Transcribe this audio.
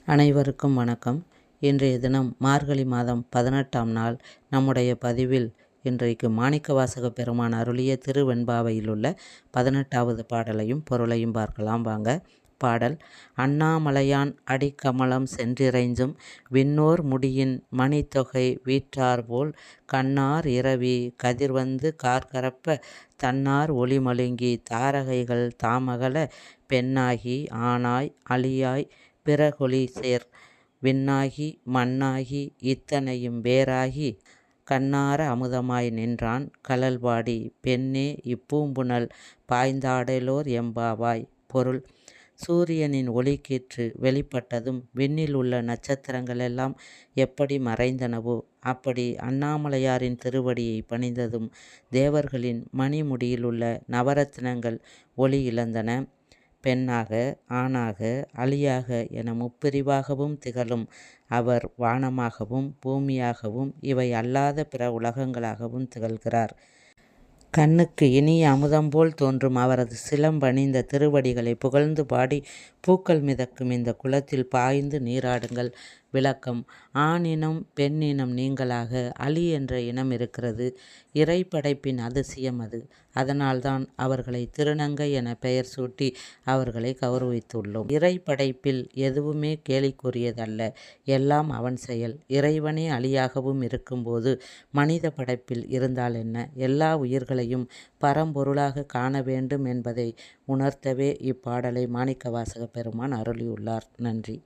அனைவருக்கும் வணக்கம். இன்றைய தினம் மார்கழி மாதம் 18ஆம் நாள். நம்முடைய பதிவில் இன்றைக்கு மாணிக்கவாசக பெருமான் அருளிய திருவெண்பாவையில் உள்ள 18வது பாடலையும் பொருளையும் பார்க்கலாம் வாங்க. பாடல்: அண்ணாமலையான் அடிக்கமலம் சென்றிறைஞ்சும் விண்ணோர் முடியின் மணித்தொகை வீற்றார்போல் கண்ணார் இரவி கதிர்வந்து கார்கரப்ப தன்னார் ஒளிமழுங்கி தாரகைகள் தாமகல பெண்ணாகி ஆனாய் அளியாய் பிறகொளிசேர் விண்ணாகி மண்ணாகி இத்தனையும் வேறாகி கண்ணார அமுதமாய் நின்றான் கழல்பாடி பெண்ணே இப்பூம்புனல் பாய்ந்தாடலோர் எம்பாவாய். பொருள்: சூரியனின் ஒளிக்கீற்று வெளிப்பட்டதும் விண்ணில் உள்ள நட்சத்திரங்களெல்லாம் எப்படி மறைந்தனவோ அப்படி அண்ணாமலையாரின் திருவடியை பணிந்ததும் தேவர்களின் மணிமுடியிலுள்ள நவரத்தினங்கள் ஒளி இழந்தன. பெண்ணாக ஆணாக அளியாக என முப்பிரிவாகவும் திகழும் அவர் வானமாகவும் பூமியாகவும் இவை அல்லாத பிற உலகங்களாகவும் திகழ்கிறார். கண்ணுக்கு இனிய அமுதம்போல் தோன்றும் அவரது சிலம்பணிந்த திருவடிகளை புகழ்ந்து பாடி பூக்கள் மிதக்கும் இந்த குளத்தில் பாய்ந்து நீராடுங்கள். விளக்கம்: ஆணினம் பெண்ணினம் நீங்களாக அலி என்ற இனம் இருக்கிறது. இறை படைப்பின் அதிசயம் அது. அதனால்தான் அவர்களை திருநங்கை என பெயர் சூட்டி அவர்களை கௌரவித்துள்ளோம். இறை படைப்பில் எதுவுமே கேலிக்குரியதல்ல, எல்லாம் அவன் செயல். இறைவனே அலியாகவும் இருக்கும்போது மனித படைப்பில் இருந்தால் என்ன? எல்லா உயிர்களையும் பரம்பொருளாக காண வேண்டும் என்பதை உணர்த்தவே இப்பாடலை மாணிக்கவாசக பெருமான் அருளியுள்ளார். நன்றி.